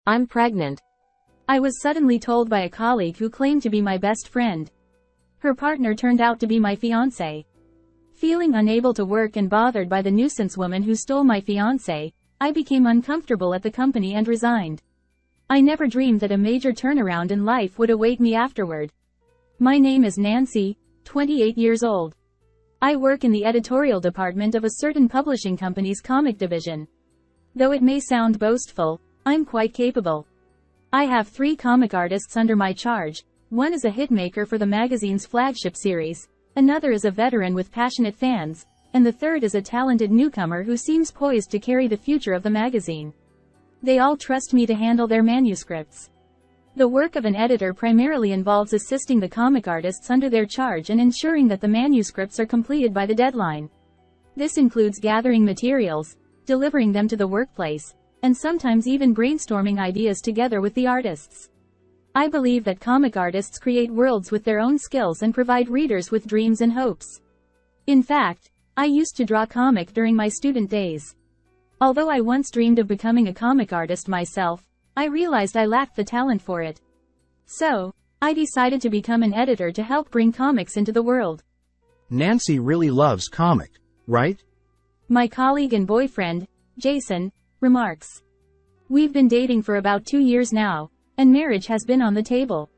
I'm pregnant. I was suddenly told by a colleague who claimed to be my best friend. Her partner turned out to be my fiancé. Feeling unable to work and bothered by the nuisance woman who stole my fiancé, I became uncomfortable at the company and resigned. I never dreamed that a major turnaround in life would await me afterward. My name is Nancy, 28 years old. I work in the editorial department of a certain publishing company's comic division. Though it may sound boastful, I'm quite capable. I have 3 comic artists under my charge. One is a hitmaker for the magazine's flagship series, another is a veteran with passionate fans, and the third is a talented newcomer who seems poised to carry the future of the magazine. They all trust me to handle their manuscripts. The work of an editor primarily involves assisting the comic artists under their charge and ensuring that the manuscripts are completed by the deadline. This includes gathering materials, delivering them to the workplace, and sometimes even brainstorming ideas together with the artists. I believe that comic artists create worlds with their own skills and provide readers with dreams and hopes. In fact, I used to draw comic during my student days. Although I once dreamed of becoming a comic artist myself, I realized I lacked the talent for it. So, I decided to become an editor to help bring comics into the world. Nancy really loves comic, right? My colleague and boyfriend, Jason, remarks. We've been dating for about 2 years now, and marriage has been on the table.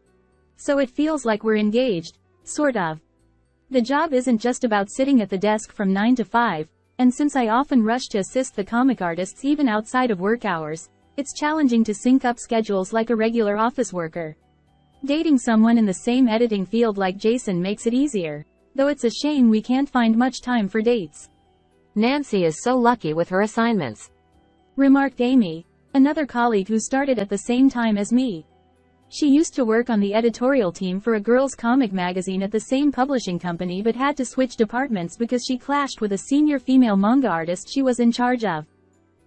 So it feels like we're engaged, sort of. The job isn't just about sitting at the desk from 9 to 5, and since I often rush to assist the comic artists even outside of work hours, it's challenging to sync up schedules like a regular office worker. Dating someone in the same editing field like Jason makes it easier, though it's a shame we can't find much time for dates. Nancy is so lucky with her assignments, remarked Amy, another colleague who started at the same time as me. She used to work on the editorial team for a girls' comic magazine at the same publishing company but had to switch departments because she clashed with a senior female manga artist she was in charge of.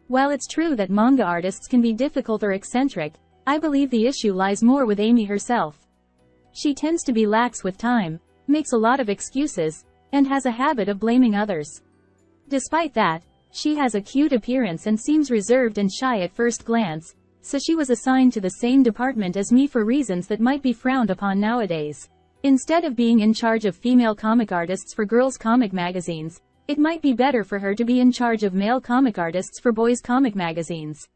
While it's true that manga artists can be difficult or eccentric, I believe the issue lies more with Amy herself. She tends to be lax with time, makes a lot of excuses, and has a habit of blaming others. Despite that, she has a cute appearance and seems reserved and shy at first glance, so she was assigned to the same department as me for reasons that might be frowned upon nowadays. Instead of being in charge of female comic artists for girls' comic magazines, it might be better for her to be in charge of male comic artists for boys' comic magazines.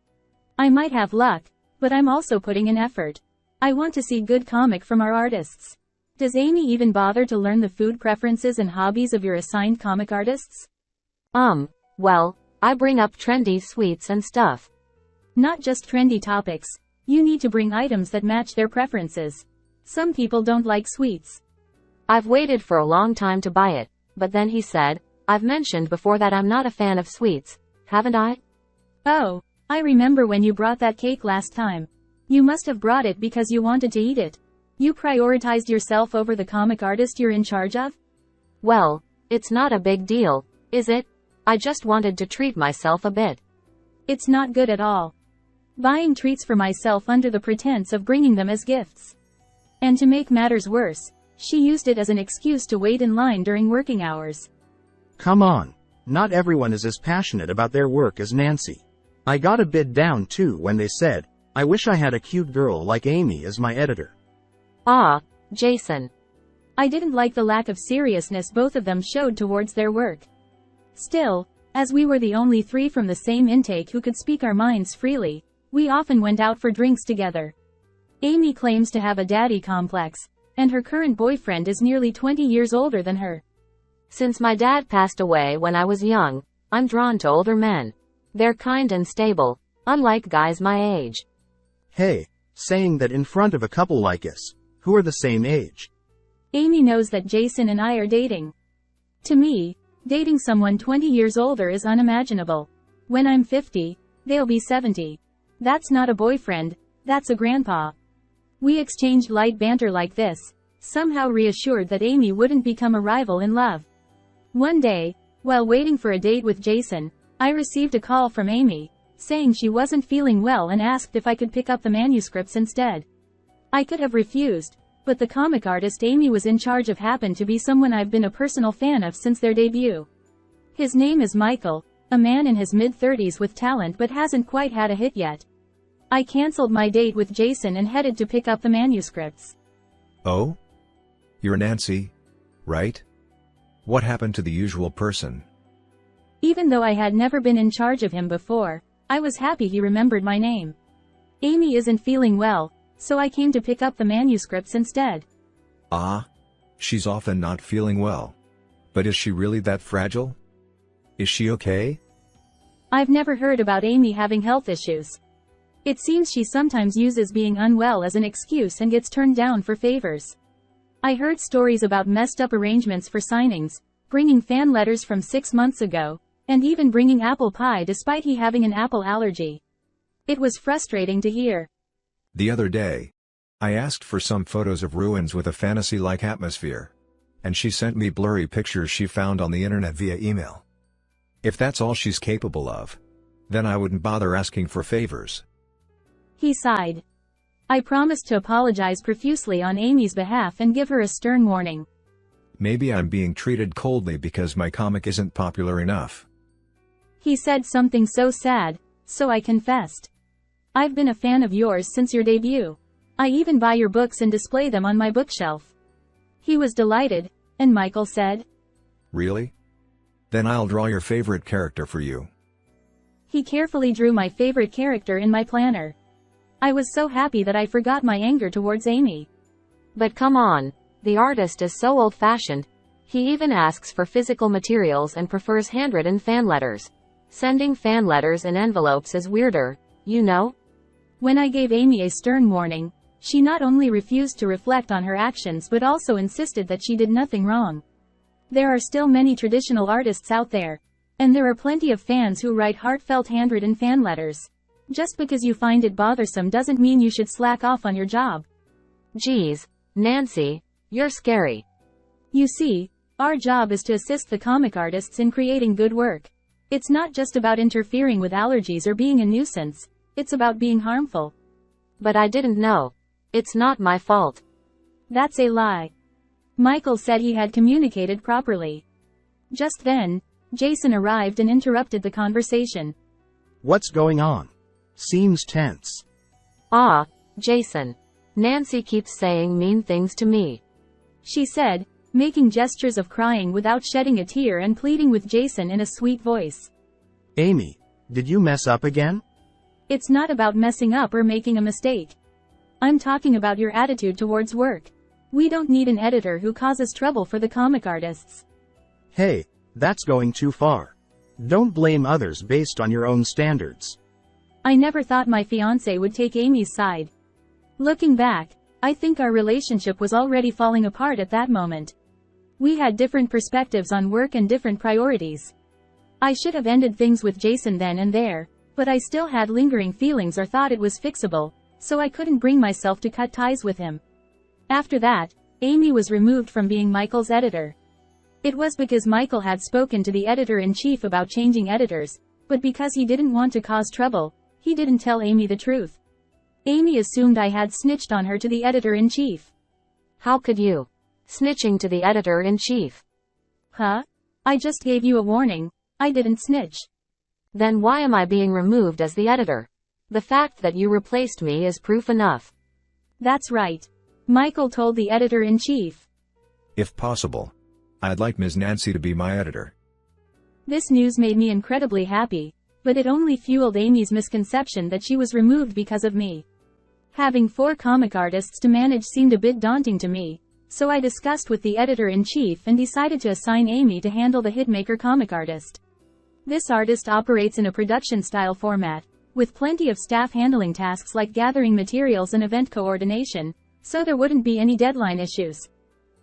I might have luck, but I'm also putting in effort. I want to see good comic from our artists. Does Amy even bother to learn the food preferences and hobbies of your assigned comic artists? Well, I bring up trendy sweets and stuff. Not just trendy topics. You need to bring items that match their preferences. Some people don't like sweets. I've waited for a long time to buy it, but then he said, I've mentioned before that I'm not a fan of sweets, haven't I? Oh, I remember when you brought that cake last time. You must have brought it because you wanted to eat it. You prioritized yourself over the comic artist you're in charge of? Well, it's not a big deal, is it? I just wanted to treat myself a bit. It's not good at all. Buying treats for myself under the pretense of bringing them as gifts. And to make matters worse, she used it as an excuse to wait in line during working hours. Come on. Not everyone is as passionate about their work as Nancy. I got a bit down too when they said, I wish I had a cute girl like Amy as my editor. Jason. I didn't like the lack of seriousness both of them showed towards their work. Still, as we were the only 3 from the same intake who could speak our minds freely, we often went out for drinks together. Amy claims to have a daddy complex, and her current boyfriend is nearly 20 years older than her. Since my dad passed away when I was young, I'm drawn to older men. They're kind and stable, unlike guys my age. Hey, saying that in front of a couple like us, who are the same age. Amy knows that Jason and I are dating. To me, dating someone 20 years older is unimaginable. When I'm 50, they'll be 70. That's not a boyfriend, that's a grandpa. We exchanged light banter like this, somehow reassured that Amy wouldn't become a rival in love. One day, while waiting for a date with Jason, I received a call from Amy, saying she wasn't feeling well and asked if I could pick up the manuscripts instead. I could have refused, but the comic artist Amy was in charge of happened to be someone I've been a personal fan of since their debut. His name is Michael, a man in his mid-30s with talent but hasn't quite had a hit yet. I cancelled my date with Jason and headed to pick up the manuscripts. Oh? You're Nancy, right? What happened to the usual person? Even though I had never been in charge of him before, I was happy he remembered my name. Amy isn't feeling well, so I came to pick up the manuscripts instead. Ah? She's often not feeling well. But is she really that fragile? Is she okay? I've never heard about Amy having health issues. It seems she sometimes uses being unwell as an excuse and gets turned down for favors. I heard stories about messed up arrangements for signings, bringing fan letters from 6 months ago, and even bringing apple pie despite he having an apple allergy. It was frustrating to hear. The other day, I asked for some photos of ruins with a fantasy-like atmosphere. And she sent me blurry pictures she found on the internet via email. If that's all she's capable of, then I wouldn't bother asking for favors. He sighed. I promised to apologize profusely on Amy's behalf and give her a stern warning. Maybe I'm being treated coldly because my comic isn't popular enough. He said something so sad, so I confessed. I've been a fan of yours since your debut. I even buy your books and display them on my bookshelf. He was delighted, and Michael said, Really? Then I'll draw your favorite character for you. He carefully drew my favorite character in my planner. I was so happy that I forgot my anger towards Amy. But come on, the artist is so old-fashioned. He even asks for physical materials and prefers handwritten fan letters. Sending fan letters in envelopes is weirder, you know? When I gave Amy a stern warning, she not only refused to reflect on her actions but also insisted that she did nothing wrong. There are still many traditional artists out there. And there are plenty of fans who write heartfelt handwritten fan letters. Just because you find it bothersome doesn't mean you should slack off on your job. Geez, Nancy, you're scary. You see, our job is to assist the comic artists in creating good work. It's not just about interfering with allergies or being a nuisance. It's about being harmful. But I didn't know. It's not my fault. That's a lie. Michael said he had communicated properly. Just then, Jason arrived and interrupted the conversation. What's going on? Seems tense. Ah, Jason. Nancy keeps saying mean things to me. She said, making gestures of crying without shedding a tear and pleading with Jason in a sweet voice. Amy, did you mess up again? It's not about messing up or making a mistake. I'm talking about your attitude towards work. We don't need an editor who causes trouble for the comic artists. Hey, that's going too far. Don't blame others based on your own standards. I never thought my fiancé would take Amy's side. Looking back, I think our relationship was already falling apart at that moment. We had different perspectives on work and different priorities. I should have ended things with Jason then and there, but I still had lingering feelings or thought it was fixable, so I couldn't bring myself to cut ties with him. After that, Amy was removed from being Michael's editor. It was because Michael had spoken to the editor-in-chief about changing editors, but because he didn't want to cause trouble, he didn't tell Amy the truth. Amy assumed I had snitched on her to the editor-in-chief. How could you? Snitching to the editor-in-chief. Huh? I just gave you a warning. I didn't snitch. Then why am I being removed as the editor? The fact that you replaced me is proof enough. That's right. Michael told the editor-in-chief. If possible, I'd like Ms. Nancy to be my editor. This news made me incredibly happy, but it only fueled Amy's misconception that she was removed because of me. Having 4 comic artists to manage seemed a bit daunting to me, so I discussed with the editor-in-chief and decided to assign Amy to handle the Hitmaker comic artist. This artist operates in a production-style format, with plenty of staff handling tasks like gathering materials and event coordination, so there wouldn't be any deadline issues.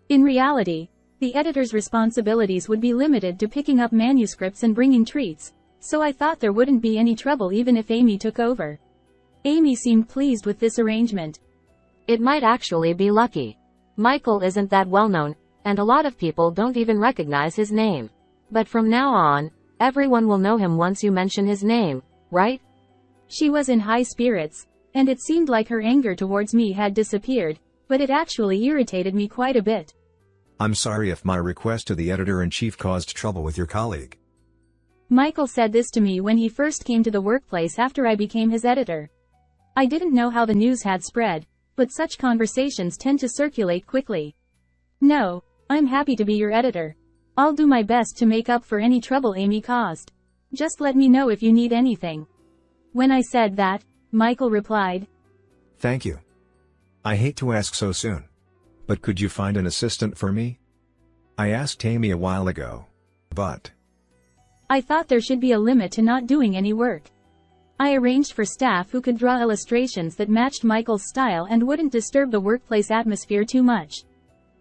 In reality, the editor's responsibilities would be limited to picking up manuscripts and bringing treats, so I thought there wouldn't be any trouble even if Amy took over. Amy seemed pleased with this arrangement. It might actually be lucky. Michael isn't that well known, and a lot of people don't even recognize his name. But from now on, everyone will know him once you mention his name, right? She was in high spirits, and it seemed like her anger towards me had disappeared, but it actually irritated me quite a bit. I'm sorry if my request to the editor-in-chief caused trouble with your colleague. Michael said this to me when he first came to the workplace after I became his editor. I didn't know how the news had spread, but such conversations tend to circulate quickly. No, I'm happy to be your editor. I'll do my best to make up for any trouble Amy caused. Just let me know if you need anything. When I said that, Michael replied, Thank you. I hate to ask so soon. But could you find an assistant for me? I asked Amy a while ago. But I thought there should be a limit to not doing any work. I arranged for staff who could draw illustrations that matched Michael's style and wouldn't disturb the workplace atmosphere too much.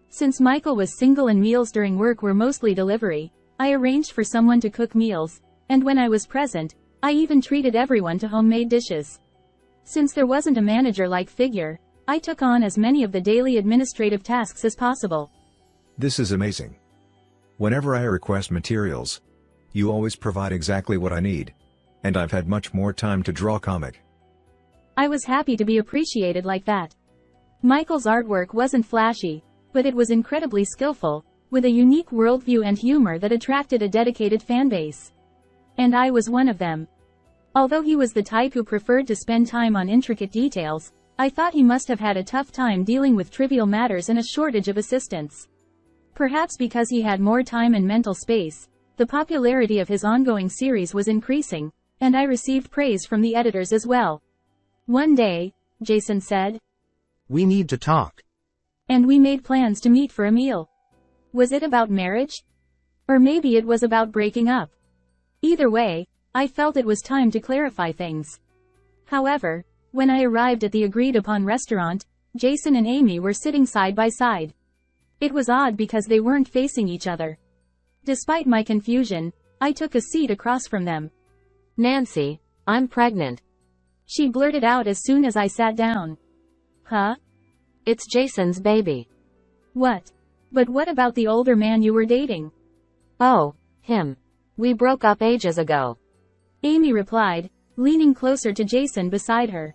Since Michael was single and meals during work were mostly delivery, I arranged for someone to cook meals, and when I was present, I even treated everyone to homemade dishes. Since there wasn't a manager-like figure, I took on as many of the daily administrative tasks as possible. this is amazing. Whenever I request materials, you always provide exactly what I need. And I've had much more time to draw comic. I was happy to be appreciated like that. Michael's artwork wasn't flashy, but it was incredibly skillful, with a unique worldview and humor that attracted a dedicated fanbase. And I was one of them. Although he was the type who preferred to spend time on intricate details, I thought he must have had a tough time dealing with trivial matters and a shortage of assistants. Perhaps because he had more time and mental space, the popularity of his ongoing series was increasing, and I received praise from the editors as well. One day, Jason said, We need to talk. and we made plans to meet for a meal. Was it about marriage? Or maybe it was about breaking up. Either way, I felt it was time to clarify things. However, when I arrived at the agreed-upon restaurant, Jason and Amy were sitting side by side. It was odd because they weren't facing each other. Despite my confusion, I took a seat across from them. Nancy, I'm pregnant. She blurted out as soon as I sat down. Huh? It's Jason's baby. What? But what about the older man you were dating? Oh, him. We broke up ages ago. Amy replied, leaning closer to Jason beside her.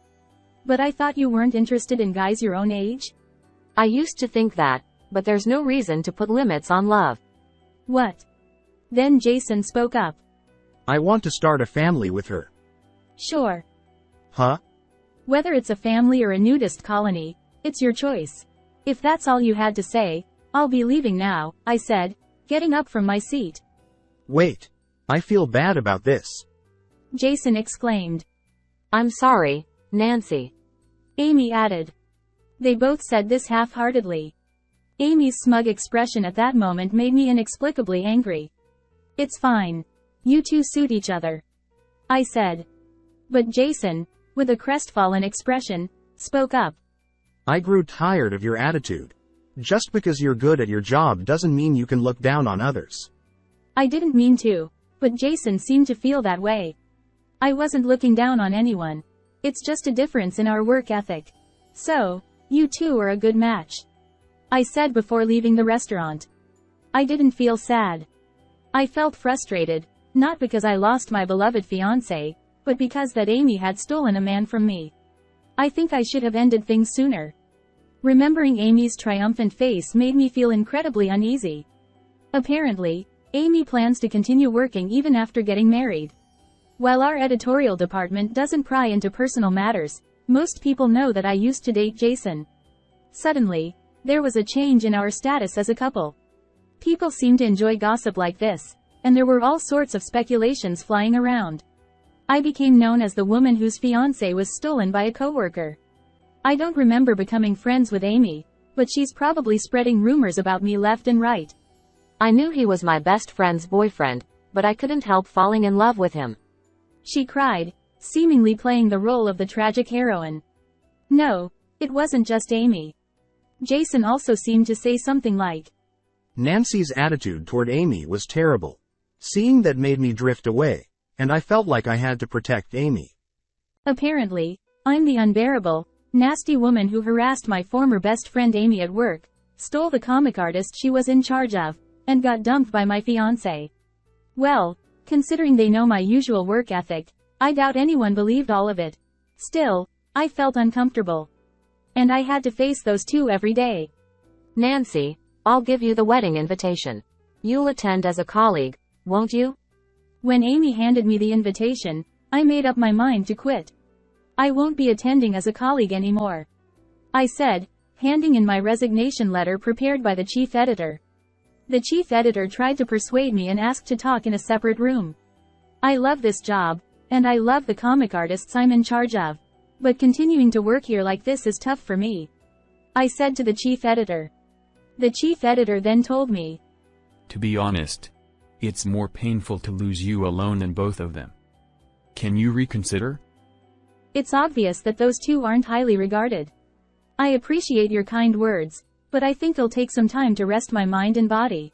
But I thought you weren't interested in guys your own age? I used to think that, but there's no reason to put limits on love. What? Then Jason spoke up. I want to start a family with her. Sure. Huh? Whether it's a family or a nudist colony, it's your choice. If that's all you had to say, I'll be leaving now, I said, getting up from my seat. Wait. I feel bad about this. Jason exclaimed. I'm sorry, Nancy. Amy added. They both said this half-heartedly. Amy's smug expression at that moment made me inexplicably angry. It's fine. You two suit each other, I said. But Jason, with a crestfallen expression, spoke up. I grew tired of your attitude. Just because you're good at your job doesn't mean you can look down on others. I didn't mean to, but Jason seemed to feel that way. I wasn't looking down on anyone. It's just a difference in our work ethic. So, you two are a good match, I said before leaving the restaurant. I didn't feel sad. I felt frustrated, not because I lost my beloved fiancé, but because that Amy had stolen a man from me. I think I should have ended things sooner. Remembering Amy's triumphant face made me feel incredibly uneasy. Apparently, Amy plans to continue working even after getting married. While our editorial department doesn't pry into personal matters, most people know that I used to date Jason. Suddenly, there was a change in our status as a couple. People seem to enjoy gossip like this, and there were all sorts of speculations flying around. I became known as the woman whose fiancé was stolen by a coworker. I don't remember becoming friends with Amy, but she's probably spreading rumors about me left and right. I knew he was my best friend's boyfriend, but I couldn't help falling in love with him. She cried, seemingly playing the role of the tragic heroine. No, it wasn't just Amy. Jason also seemed to say something like, Nancy's attitude toward Amy was terrible. Seeing that made me drift away, and I felt like I had to protect Amy. Apparently, I'm the unbearable, nasty woman who harassed my former best friend Amy at work, stole the comic artist she was in charge of, and got dumped by my fiancé. Well, considering they know my usual work ethic, I doubt anyone believed all of it. Still, I felt uncomfortable. And I had to face those two every day. Nancy, I'll give you the wedding invitation. You'll attend as a colleague, won't you? When Amy handed me the invitation, I made up my mind to quit. I won't be attending as a colleague anymore, I said, handing in my resignation letter prepared by the chief editor. The chief editor tried to persuade me and asked to talk in a separate room. I love this job, and I love the comic artists I'm in charge of. But continuing to work here like this is tough for me, I said to the chief editor. The chief editor then told me, to be honest, it's more painful to lose you alone than both of them. Can you reconsider? It's obvious that those two aren't highly regarded. I appreciate your kind words, but I think it'll take some time to rest my mind and body.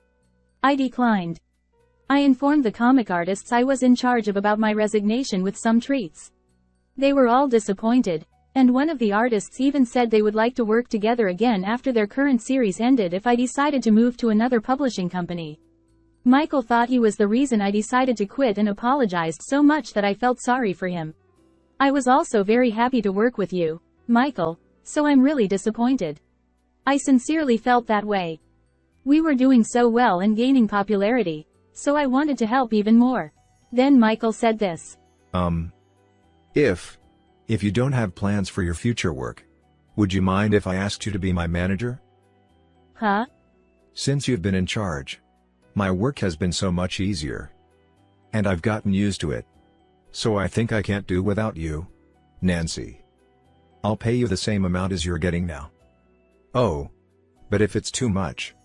I declined. I informed the comic artists I was in charge of about my resignation with some treats. They were all disappointed, and one of the artists even said they would like to work together again after their current series ended if I decided to move to another publishing company. Michael thought he was the reason I decided to quit and apologized so much that I felt sorry for him. I was also very happy to work with you, Michael, so I'm really disappointed. I sincerely felt that way. We were doing so well and gaining popularity, so I wanted to help even more. Then Michael said this. If you don't have plans for your future work, would you mind if I asked you to be my manager? Huh? Since you've been in charge, my work has been so much easier. And I've gotten used to it. So I think I can't do without you, Nancy. I'll pay you the same amount as you're getting now. Oh. But if it's too much,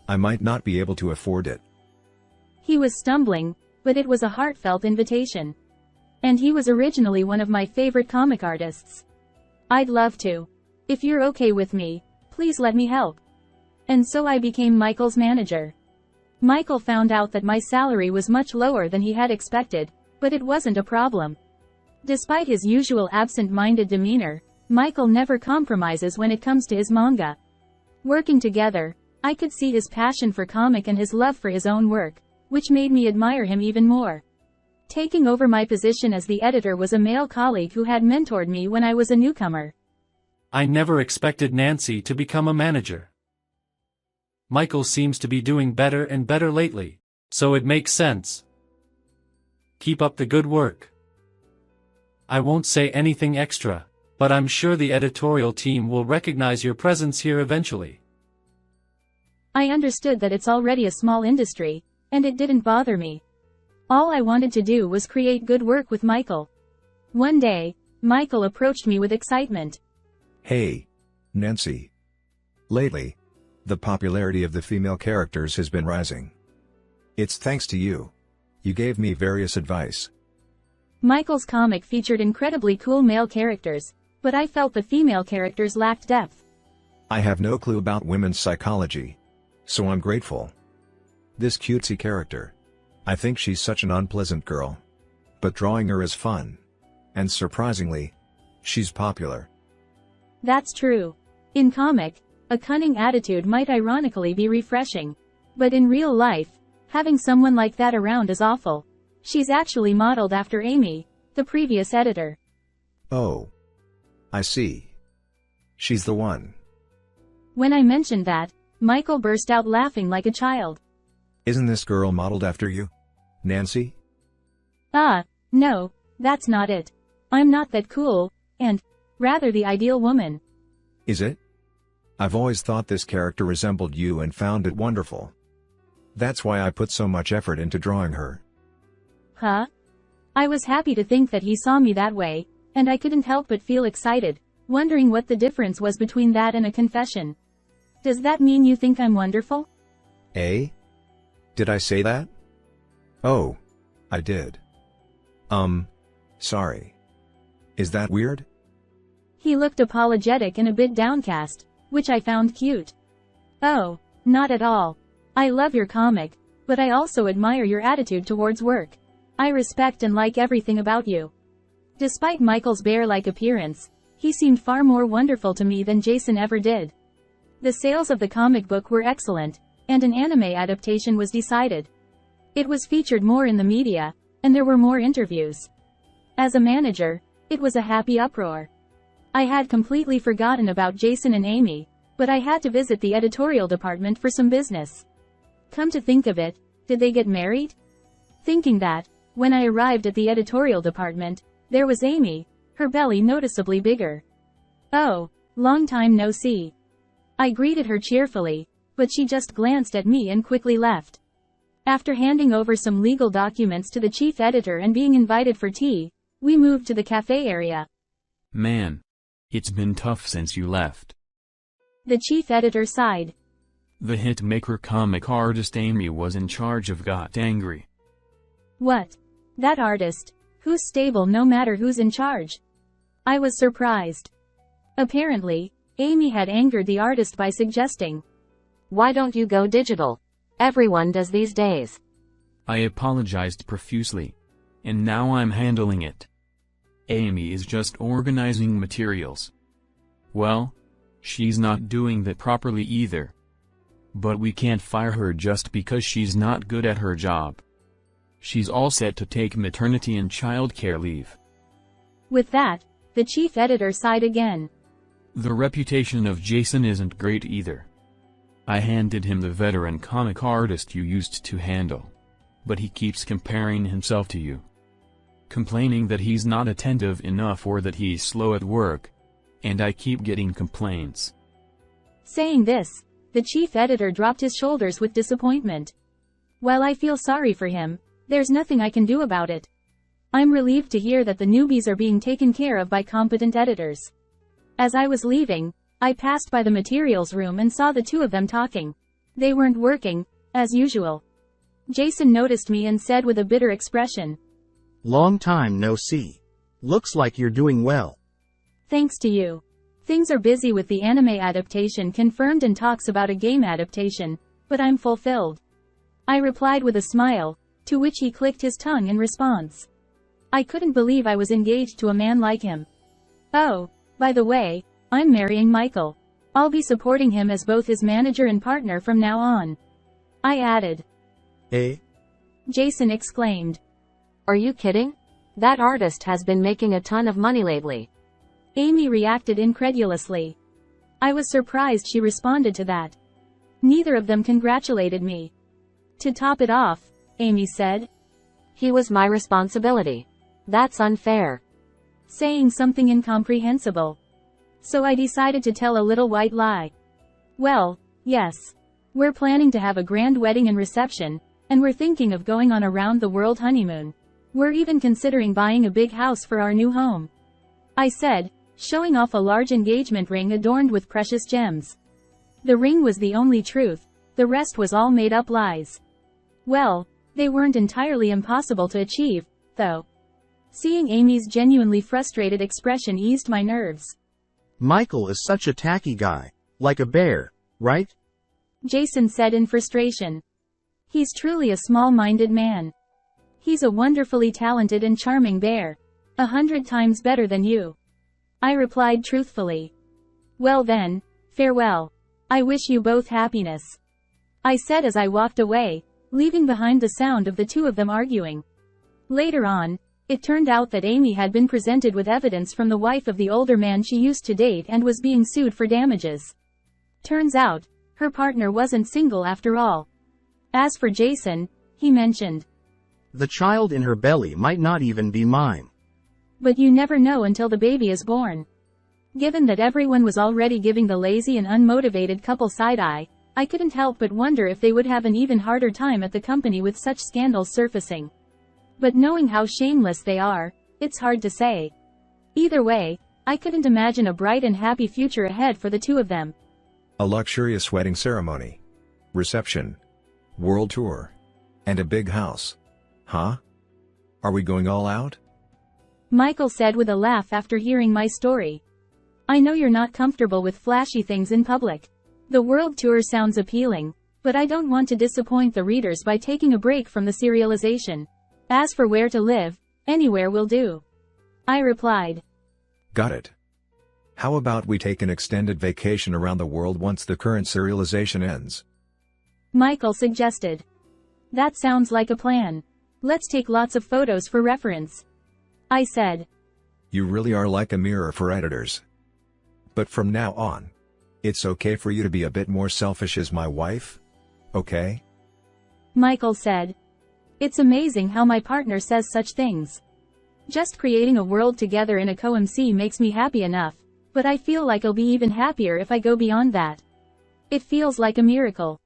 I might not be able to afford it. He was stumbling, but it was a heartfelt invitation. And he was originally one of my favorite comic artists. I'd love to. If you're okay with me, please let me help. And so I became Michael's manager. Michael found out that my salary was much lower than he had expected, but it wasn't a problem. Despite his usual absent-minded demeanor, Michael never compromises when it comes to his manga. Working together, I could see his passion for comic and his love for his own work, which made me admire him even more. Taking over my position as the editor was a male colleague who had mentored me when I was a newcomer. I never expected Nancy to become a manager. Michael seems to be doing better and better lately, so it makes sense. Keep up the good work. I won't say anything extra, but I'm sure the editorial team will recognize your presence here eventually. I understood that it's already a small industry, and it didn't bother me. All I wanted to do was create good work with Michael. One day, Michael approached me with excitement. Hey, Nancy. Lately, the popularity of the female characters has been rising. It's thanks to you. You gave me various advice. Michael's comic featured incredibly cool male characters, but I felt the female characters lacked depth. I have no clue about women's psychology, so I'm grateful. This cutesy character. I think she's such an unpleasant girl. But drawing her is fun. And surprisingly, she's popular. That's true. In comic, a cunning attitude might ironically be refreshing. But in real life, having someone like that around is awful. She's actually modeled after Amy, the previous editor. Oh. I see. She's the one. When I mentioned that, Michael burst out laughing like a child. Isn't this girl modeled after you, Nancy? No, that's not it. I'm not that cool, and rather the ideal woman. Is it? I've always thought this character resembled you and found it wonderful. That's why I put so much effort into drawing her. Huh? I was happy to think that he saw me that way, and I couldn't help but feel excited, wondering what the difference was between that and a confession. Does that mean you think I'm wonderful? Eh? Did I say that? Oh. I did. Sorry. Is that weird? He looked apologetic and a bit downcast, which I found cute. Oh, not at all. I love your comic, but I also admire your attitude towards work. I respect and like everything about you. Despite Michael's bear-like appearance, he seemed far more wonderful to me than Jason ever did. The sales of the comic book were excellent, and an anime adaptation was decided. It was featured more in the media, and there were more interviews. As a manager, it was a happy uproar. I had completely forgotten about Jason and Amy, but I had to visit the editorial department for some business. Come to think of it, did they get married? Thinking that, when I arrived at the editorial department, there was Amy, her belly noticeably bigger. "Oh, long time no see." I greeted her cheerfully, but she just glanced at me and quickly left. After handing over some legal documents to the chief editor and being invited for tea, we moved to the cafe area. Man. It's been tough since you left. The chief editor sighed. The hitmaker comic artist Amy was in charge of got angry. What? That artist? Who's stable no matter who's in charge? I was surprised. Apparently, Amy had angered the artist by suggesting, "Why don't you go digital? Everyone does these days." I apologized profusely. And now I'm handling it. Amy is just organizing materials. Well, she's not doing that properly either. But we can't fire her just because she's not good at her job. She's all set to take maternity and childcare leave. With that, the chief editor sighed again. The reputation of Jason isn't great either. I handed him the veteran comic artist you used to handle. But he keeps comparing himself to you. Complaining that he's not attentive enough or that he's slow at work. And I keep getting complaints. Saying this, the chief editor dropped his shoulders with disappointment. While I feel sorry for him, there's nothing I can do about it. I'm relieved to hear that the newbies are being taken care of by competent editors. As I was leaving, I passed by the materials room and saw the two of them talking. They weren't working, as usual. Jason noticed me and said with a bitter expression, "Long time no see. Looks like you're doing well." "Thanks to you. Things are busy with the anime adaptation confirmed and talks about a game adaptation, but I'm fulfilled." I replied with a smile, to which he clicked his tongue in response. I couldn't believe I was engaged to a man like him. "Oh, by the way, I'm marrying Michael. I'll be supporting him as both his manager and partner from now on." I added. "Eh?" Jason exclaimed. "Are you kidding? That artist has been making a ton of money lately." Amy reacted incredulously. I was surprised she responded to that. Neither of them congratulated me. "To top it off," Amy said, "He was my responsibility. That's unfair." saying something incomprehensible. So I decided to tell a little white lie. "Well, yes. We're planning to have a grand wedding and reception, and we're thinking of going on a round-the-world honeymoon. We're even considering buying a big house for our new home," I said, showing off a large engagement ring adorned with precious gems. The ring was the only truth, the rest was all made-up lies. Well, they weren't entirely impossible to achieve, though. Seeing Amy's genuinely frustrated expression eased my nerves. "Michael is such a tacky guy. Like a bear, right?" Jason said in frustration. "He's truly a small-minded man. He's a wonderfully talented and charming bear. 100 times better than you," I replied truthfully. "Well then, farewell. I wish you both happiness," I said as I walked away, leaving behind the sound of the two of them arguing. Later on, it turned out that Amy had been presented with evidence from the wife of the older man she used to date and was being sued for damages. Turns out, her partner wasn't single after all. As for Jason, he mentioned, "The child in her belly might not even be mine." "But you never know until the baby is born." Given that everyone was already giving the lazy and unmotivated couple side-eye, I couldn't help but wonder if they would have an even harder time at the company with such scandals surfacing. But knowing how shameless they are, it's hard to say. Either way, I couldn't imagine a bright and happy future ahead for the two of them. A luxurious wedding ceremony, reception, world tour, and a big house. Huh? Are we going all out? Michael said with a laugh after hearing my story. "I know you're not comfortable with flashy things in public. The world tour sounds appealing, but I don't want to disappoint the readers by taking a break from the serialization. As for where to live, anywhere will do," I replied. Got it. How about we take an extended vacation around the world once the current serialization ends? Michael suggested. "That sounds like a plan. Let's take lots of photos for reference," I said. You really are like a mirror for editors. But from now on, it's okay for you to be a bit more selfish as my wife? Okay? Michael said. It's amazing how my partner says such things. Just creating a world together in a co-MC makes me happy enough, but I feel like I'll be even happier if I go beyond that. It feels like a miracle.